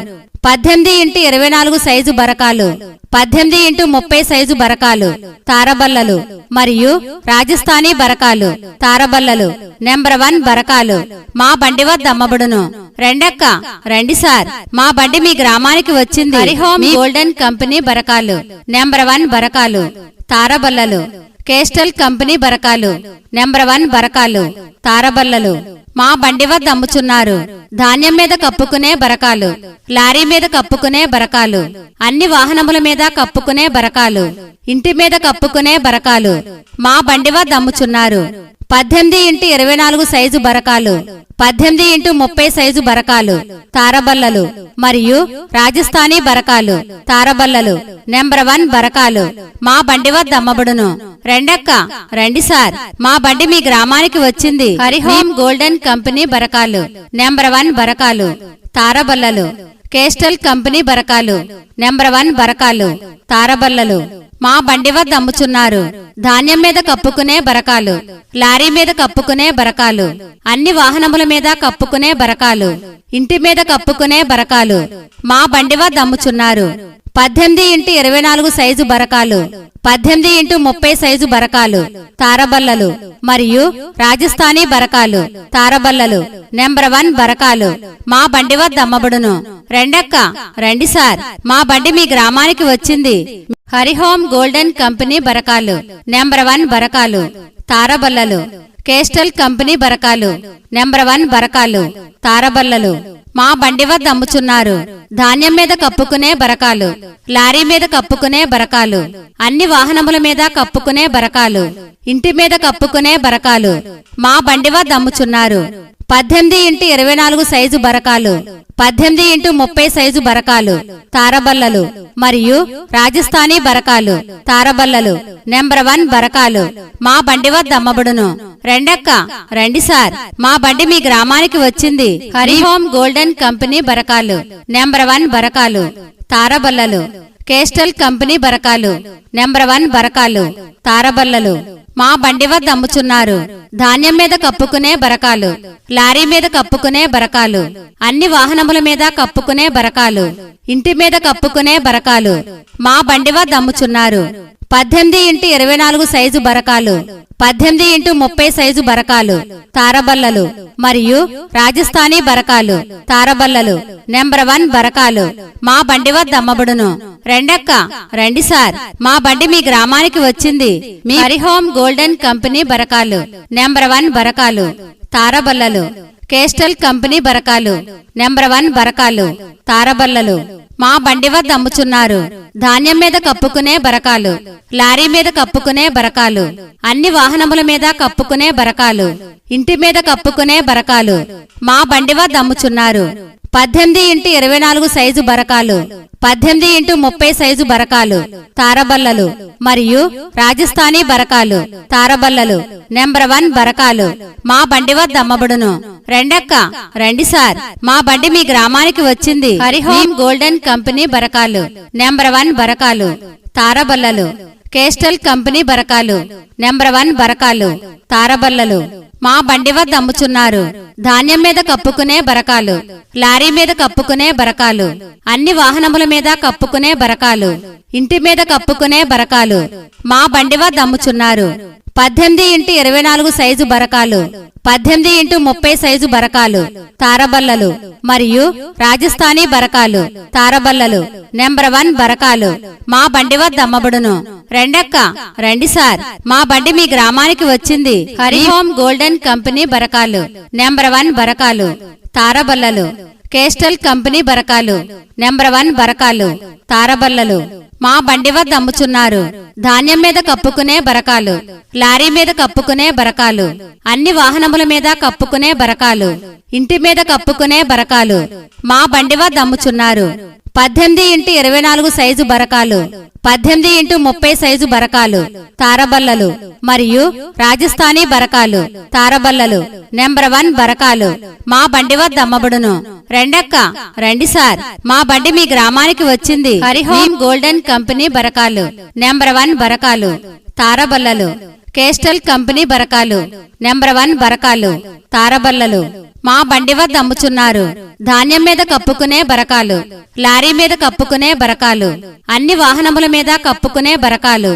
18x24 సైజు బరకాలు, 18x30 సైజు బరకాలు, తారబల్లలు మరియు రాజస్థానీ బరకాలు, తారబల్లలు నెంబర్ 1 బరకాలు మా బండి వద్ద అమ్మబడును. రెండక్క రండి సార్, మా బండి మీ గ్రామానికి వచ్చింది. హరిహోమ్ గోల్డెన్ కంపెనీ బరకాలు నెంబర్ 1 బరకాలు, తారబల్లలు కేస్టల్ కంపెనీ బరకాలు నెంబర్ 1 బరకాలు, తారబల్లలు మా బండి వద్ద అమ్ముచున్నారు. ధాన్యం మీద కప్పుకునే బరకాలు, లారీ మీద కప్పుకునే బరకాలు, అన్ని వాహనముల మీద కప్పుకునే బరకాలు, ఇంటి మీద కప్పుకునే బరకాలు మా బండి వద్ద అమ్ముచున్నారు. 18x24 సైజు బరకాలు, 18x30 సైజు బరకాలు, తారబల్లలు మరియు రాజస్థానీ బరకాలు, తారబల్లలు నెంబర్ 1 బరకాలు మా బండి వద్ద అమ్మబడును. రెండక్క రండి సార్, మా బండి మీ గ్రామానికి వచ్చింది. హరిహోమ్ గోల్డెన్ కంపెనీ బరకాలు నెంబర్ 1 బరకాలు, తారబల్లలు కేస్టల్ కంపెనీ బరకాలు నెంబర్ 1 బరకాలు, తారబల్లలు మా బండి వద్ద అమ్ముచున్నారు. ధాన్యం మీద కప్పుకునే బరకాలు, లారీ మీద కప్పుకునే బరకాలు, అన్ని వాహనముల మీద కప్పుకునే బరకాలు, ఇంటి మీద కప్పుకునే బరకాలు మా బండి వద్ద అమ్ముచున్నారు. 18x24 సైజు బరకాలు, 18x30 సైజు బరకాలు, తారబల్లలు మరియు రాజస్థానీ బరకాలు, తారబల్లలు నెంబర్ 1 బరకాలు మా బండి వద్ద అమ్మబడును. రెండక్క రండి సార్, మా బండి మీ గ్రామానికి వచ్చింది. హరిహోమ్ గోల్డెన్ కంపెనీ బరకాలు నెంబర్ 1 బరకాలు, తారబల్లలు కేస్టల్ కంపెనీ బరకాలు నెంబర్ 1 బరకాలు, తారబల్లలు మా బండి వద్ద అమ్ముచున్నారు ధాన్యం మీద కప్పుకునే బరకాలు లారీ మీద కప్పుకునే బరకాలు అన్ని వాహనముల మీద కప్పుకునే బరకాలు ఇంటి మీద కప్పుకునే బరకాలు మా బండి వద్ద అమ్ముచున్నారు 18x24 సైజు బరకాలు 18x30 సైజు బరకాలు తారబల్లలు మరియు రాజస్థానీ బరకాలు తారబల్లలు నెంబర్ 1 బరకాలు మా బండి వద్ద అమ్మబడును రెండక్క రండి సార్ మా బండి మీ గ్రామానికి వచ్చింది హరిహోమ్ గోల్డెన్ కంపెనీ బరకాలు నెంబర్ 1 బరకాలు తారబల్లలు కేస్టల్ కంపెనీ బరకాలు నెంబర్ 1 బరకాలు తారబల్లలు మా బండి వద్ద అమ్ముచున్నారు ధాన్యం మీద కప్పుకునే బరకాలు లారీ మీద కప్పుకునే బరకాలు అన్ని వాహనముల మీద కప్పుకునే బరకాలు ఇంటి మీద కప్పుకునే బరకాలు మా బండి వద్ద అమ్ముచున్నారు 18x24 సైజు బరకాలు 18x30 సైజు బరకాలు తారబల్లలు మరియు రాజస్థానీ బరకాలు తారబల్లలు నెంబర్ 1 బరకాలు మా బండి వద్ద అమ్మబడును రెండక్క రండి సార్ మా బండి మీ గ్రామానికి వచ్చింది మీ హరిహోమ్ గోల్డెన్ కంపెనీ బరకాలు నెంబర్ 1 బరకాలు తారబల్లలు కేస్టల్ కంపెనీ బరకాలు నెంబర్ 1 బరకాలు తారబల్లలు మా బండి వద్ద అమ్ముచున్నారు ధాన్యం మీద కప్పుకునే బరకాలు లారీ మీద కప్పుకునే బరకాలు అన్ని వాహనముల మీద కప్పుకునే బరకాలు ఇంటి మీద కప్పుకునే బరకాలు మా బండి వద్ద అమ్ముచున్నారు 18x24 సైజు బరకాలు 18x30 సైజు బరకాలు తారబల్లలు మరియు రాజస్థానీ బరకాలు తారబల్లలు నెంబర్ 1 బరకాలు మా బండి వద్ద అమ్మబడును రెండక్క రండి సార్ మా బండి మీ గ్రామానికి వచ్చింది హరిహోమ్ గోల్డెన్ కంపెనీ బరకాలు నెంబర్ 1 బరకాలు తారబల్లలు కేస్టల్ కంపెనీ బరకాలు నెంబర్ 1 బరకాలు తారబల్లలు మా బండి వద్ద అమ్ముచున్నారు ధాన్యం మీద కప్పుకునే బరకాలు లారీ మీద కప్పుకునే బరకాలు అన్ని వాహనముల మీద కప్పుకునే బరకాలు ఇంటి మీద కప్పుకునే బరకాలు మా బండి వద్ద అమ్ముచున్నారు 18x24 సైజు బరకాలు 18x30 సైజు బరకాలు తారబల్లలు మరియు రాజస్థానీ బరకాలు తారబల్లలు నెంబర్ 1 బరకాలు మా బండి వద్ద అమ్మబడును రెండక్క రండి సార్ మా బండి మీ గ్రామానికి వచ్చింది హరిహోమ్ గోల్డెన్ కంపెనీ బరకాలు నెంబర్ 1 బరకాలు తారబల్లలు కేస్టల్ కంపెనీ బరకాలు నెంబర్ 1 బరకాలు తారబల్లలు మా బండి వద్ద అమ్ముచున్నారు ధాన్యం మీద కప్పుకునే బరకాలు లారీ మీద కప్పుకునే బరకాలు అన్ని వాహనముల మీద కప్పుకునే బరకాలు ఇంటి మీద కప్పుకునే బరకాలు మా బండి వద్ద అమ్ముచున్నారు 18x24 సైజు బరకాలు 18x30 సైజు బరకాలు తారబల్లలు మరియు రాజస్థానీ బరకాలు తారబల్లలు నెంబర్ 1 బరకాలు మా బండి వద్ద అమ్మబడును రెండక్క రండి సార్ మా బండి మీ గ్రామానికి వచ్చింది హరిహోమ్ గోల్డెన్ కంపెనీ బరకాలు నెంబర్ 1 బరకాలు తారబల్లలు కేస్టల్ కంపెనీ బరకాలు నెంబర్ 1 బరకాలు తారబల్లలు మా బండి వద్ద అమ్ముచున్నారు ధాన్యం మీద కప్పుకునే బరకాలు లారీ మీద కప్పుకునే బరకాలు అన్ని వాహనముల మీద కప్పుకునే బరకాలు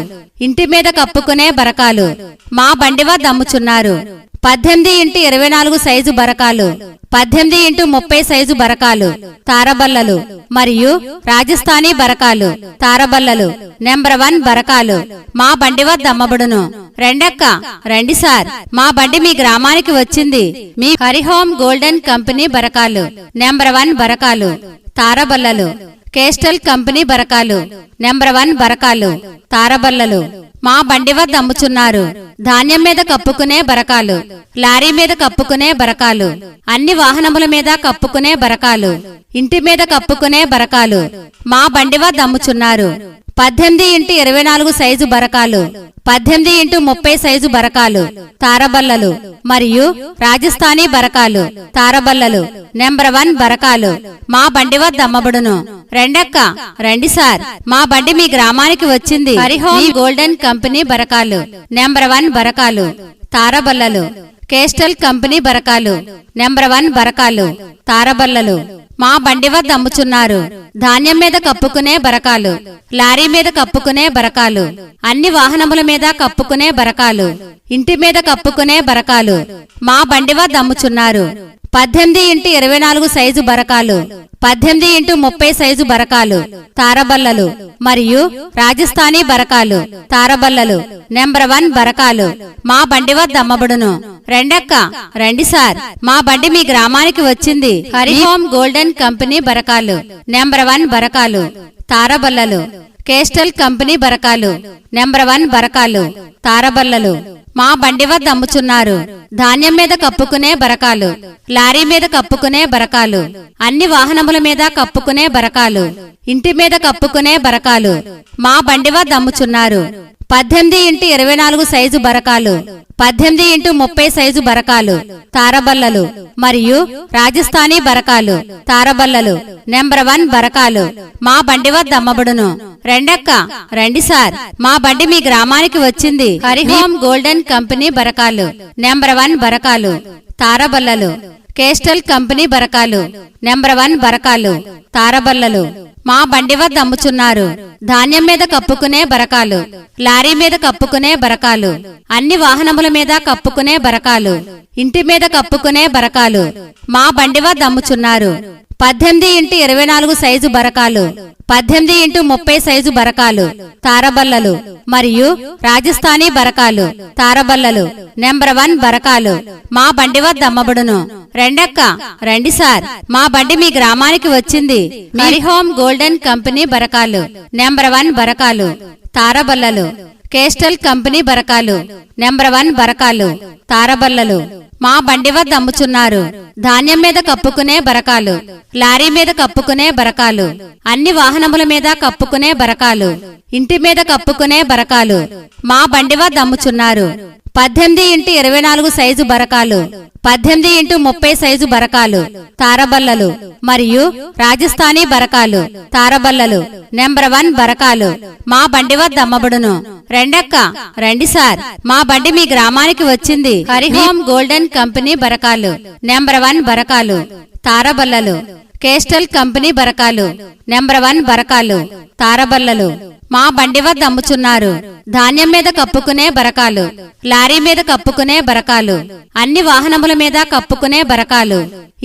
ఇంటి మీద కప్పుకునే బరకాలు మా బండి వద్ద అమ్ముచున్నారు 18x24 సైజు బరకాలు 18x30 సైజు బరకాలు తారబల్లలు మరియు రాజస్థానీ బరకాలు తారబల్లలు నెంబర్ 1 బరకాలు మా బండి వద్ద అమ్మబడును రెండక్క రండి సార్ మా బండి మీ గ్రామానికి వచ్చింది మీ హరిహోమ్ గోల్డెన్ కంపెనీ బరకాలు నెంబర్ 1 బరకాలు తారబల్లలు కేస్టల్ కంపెనీ బరకాలు నెంబర్ 1 బరకాలు తారబల్లలు మా బండి వద్ద అమ్ముచున్నారు ధాన్యం మీద కప్పుకునే బరకాలు లారీ మీద కప్పుకునే బరకాలు అన్ని వాహనముల మీద కప్పుకునే బరకాలు ఇంటి మీద కప్పుకునే బరకాలు మా బండి వద్ద అమ్ముచున్నారు 18x24 సైజు బరకాలు 18x30 సైజు బరకాలు తారబల్లలు మరియు రాజస్థానీ బరకాలు తారబల్లలు నెంబర్ 1 బరకాలు మా బండి వద్ద అమ్మబడును రెండక్క రండి సార్ మా బండి మీ గ్రామానికి వచ్చింది హరిహోమ్ గోల్డెన్ కంపెనీ బరకాలు నెంబర్ 1 బరకాలు తారబల్లలు కేస్టల్ కంపెనీ బరకాలు నెంబర్ 1 బరకాలు తారబల్లలు మా బండి వద్ద అమ్ముచున్నారు ధాన్యం మీద కప్పుకునే బరకాలు లారీ మీద కప్పుకునే బరకాలు అన్ని వాహనముల మీద కప్పుకునే బరకాలు ఇంటి మీద కప్పుకునే బరకాలు మా బండి వద్ద అమ్ముచున్నారు 18x24 సైజు బరకాలు 18x30 సైజు బరకాలు తారబల్లలు మరియు రాజస్థానీ బరకాలు తారబల్లలు నెంబర్ 1 బరకాలు మా బండి వద్ద అమ్మబడును రెండక్క రండి సార్, మా బండి మీ గ్రామానికి వచ్చింది. హరిహోమ్ గోల్డెన్ కంపెనీ బరకాలు, నెంబర్ 1 బరకాలు, తారబల్లలు. కేస్టల్ కంపెనీ బరకాలు, నెంబర్ 1 బరకాలు, తారబల్లలు. మా బండి వద్ద అమ్ముచున్నారు. ధాన్యం మీద కప్పుకునే బరకాలు, లారీ మీద కప్పుకునే బరకాలు, అన్ని వాహనముల మీద కప్పుకునే బరకాలు, ఇంటి మీద కప్పుకునే బరకాలు. మా బండి వద్ద అమ్ముచున్నారు. 18x24 సైజు బరకాలు, 18x30 సైజు బరకాలు, తారబల్లలు మరియు రాజస్థానీ బరకాలు, తారబల్లలు. నెంబర్ 1 బరకాలు మా బండి వద్ద అమ్మబడును. రెండక్క రండి సార్, మా బండి మీ గ్రామానికి వచ్చింది. హరిహోమ్ గోల్డెన్ కంపెనీ బరకాలు, నెంబర్ 1 బరకాలు, తారబల్లలు. కేస్టల్ కంపెనీ బరకాలు, నెంబర్ 1 బరకాలు, తారబల్లలు. మా బండి వద్ద అమ్ముచున్నారు. ధాన్యం మీద కప్పుకునే బరకాలు, లారీ మీద కప్పుకునే బరకాలు, అన్ని వాహనముల మీద కప్పుకునే బరకాలు, ఇంటి మీద కప్పుకునే బరకాలు. మా బండి వద్ద అమ్ముచున్నారు. 18x24 సైజు బరకాలు, 18x30 సైజు బరకాలు, తారబల్లలు మరియు రాజస్థానీ బరకాలు, తారబల్లలు. నెంబర్ 1 బరకాలు మా బండి వద్ద అమ్మబడును. రెండక్క రండి సార్, మా బండి మీ గ్రామానికి వచ్చింది. హరిహోమ్ గోల్డెన్ కంపెనీ బరకాలు, నెంబర్ 1 బరకాలు, తారబల్లలు. కేస్టల్ కంపెనీ బరకాలు, నెంబర్ 1 బరకాలు, తారబల్లలు. మా బండి వద్ద అమ్ముచున్నారు. ధాన్యం మీద కప్పుకునే బరకాలు, లారీ మీద కప్పుకునే బరకాలు, అన్ని వాహనముల మీద కప్పుకునే బరకాలు, ఇంటి మీద కప్పుకునే బరకాలు. మా బండి వద్ద అమ్ముచున్నారు. 18x24 సైజు బరకాలు, 18x30 సైజు బరకాలు, తారబల్లలు మరియు రాజస్థానీ బరకాలు, తారబల్లలు. నెంబర్ 1 బరకాలు మా బండి వద్ద అమ్మబడును. రెండక్క రండి సార్, మా బండి మీ గ్రామానికి వచ్చింది. హరిహోమ్ గోల్డెన్ కంపెనీ బరకాలు, నెంబర్ 1 బరకాలు, తారబల్లలు. కేస్టల్ కంపెనీ బరకాలు, నెంబర్ 1 బరకాలు, తారబల్లలు. మా బండి వద్ద అమ్ముచున్నారు. ధాన్యం మీద కప్పుకునే బరకాలు, లారీ మీద కప్పుకునే బరకాలు, అన్ని వాహనముల మీద కప్పుకునే బరకాలు,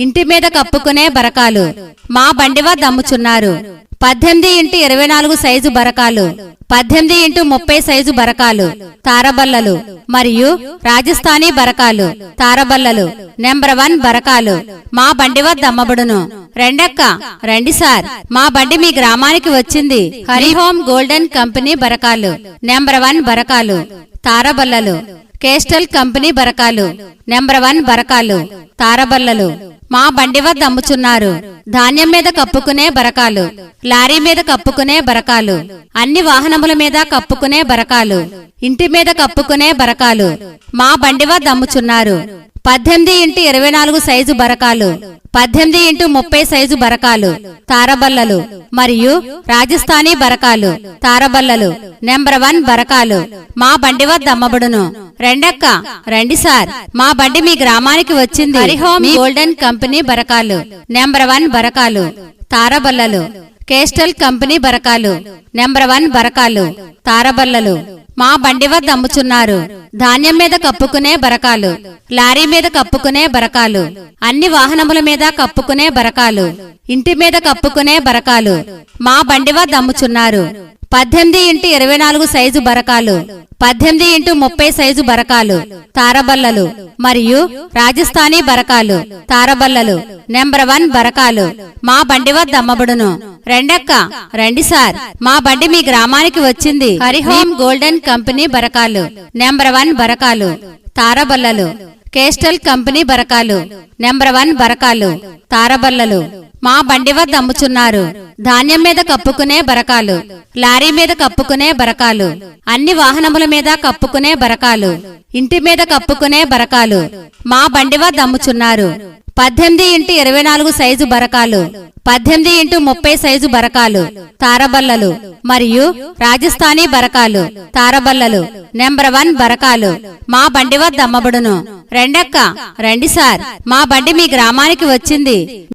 ఇంటి మీద కప్పుకునే బరకాలు. మా బండి వద్ద అమ్ముచున్నారు. 18x24 సైజు బరకాలు, 18x30 సైజు బరకాలు, తారబల్లలు మరియు రాజస్థానీ బరకాలు, తారబల్లలు. నెంబర్ 1 బరకాలు మా బండి వద్ద అమ్మబడును. రెండక్క రండి సార్, మా బండి మీ గ్రామానికి వచ్చింది. హరిహోమ్ గోల్డెన్ కంపెనీ బరకాలు, నెంబర్ 1 బరకాలు, తారబల్లలు. కేస్టల్ కంపెనీ బరకాలు, నెంబర్ 1 బరకాలు, తారబల్లలు. మా బండి వద్ద అమ్ముచున్నారు. ధాన్యం మీద కప్పుకునే బరకాలు, లారీ మీద కప్పుకునే బరకాలు, అన్ని వాహనముల మీద కప్పుకునే బరకాలు, ఇంటి మీద కప్పుకునే బరకాలు. మా బండి వద్ద అమ్ముచున్నారు. 18x24 సైజు బరకాలు, 18x30 సైజు బరకాలు, తారబల్లలు మరియు రాజస్థానీ బరకాలు, తారబల్లలు. నెంబర్ 1 బరకాలు మా బండి వద్ద అమ్మబడును. రెండక్క రండి సార్, మా బండి మీ గ్రామానికి వచ్చింది. హరిహోమ్ గోల్డెన్ కంపెనీ బరకాలు, నెంబర్ 1 బరకాలు, తారబల్లలు. కేస్టల్ కంపెనీ బరకాలు, నెంబర్ 1 బరకాలు, తారబల్లలు. మా బండి వద్ద అమ్ముచున్నారు. ధాన్యం మీద కప్పుకునే బరకాలు, లారీ మీద కప్పుకునే బరకాలు, అన్ని వాహనముల మీద కప్పుకునే బరకాలు, ఇంటి మీద కప్పుకునే బరకాలు. మా బండి వద్ద అమ్ముచున్నారు. 18x24 సైజు బరకాలు, 18x30 సైజు బరకాలు, తారబల్లలు మరియు రాజస్థానీ బరకాలు, తారబల్లలు. నెంబర్ 1 బరకాలు మా బండి వద్ద అమ్మబడును. రెండక్క రండి సార్, మా బండి మీ గ్రామానికి వచ్చింది. హరిహోమ్ గోల్డెన్ కంపెనీ బరకాలు, నెంబర్ 1 బరకాలు, తారబల్లలు. కేస్టల్ కంపెనీ బరకాలు, నెంబర్ 1 బరకాలు, తారబల్లలు. మా బండి వద్ద అమ్ముచున్నారు. ధాన్యం మీద కప్పుకునే బరకాలు, లారీ మీద కప్పుకునే బరకాలు, అన్ని వాహనముల మీద కప్పుకునే బరకాలు, ఇంటి మీద కప్పుకునే బరకాలు. మా బండి వద్ద అమ్ముచున్నారు. 18x24 సైజు బరకాలు, 18x30 సైజు బరకాలు, తారబల్లలు మరియు రాజస్థానీ బరకాలు, తారబల్లలు. నెంబర్ 1 బరకాలు మా బండి వద్ద అమ్మబడును. రెండక్క రండి సార్, మా బండి మీ గ్రామానికి వచ్చింది.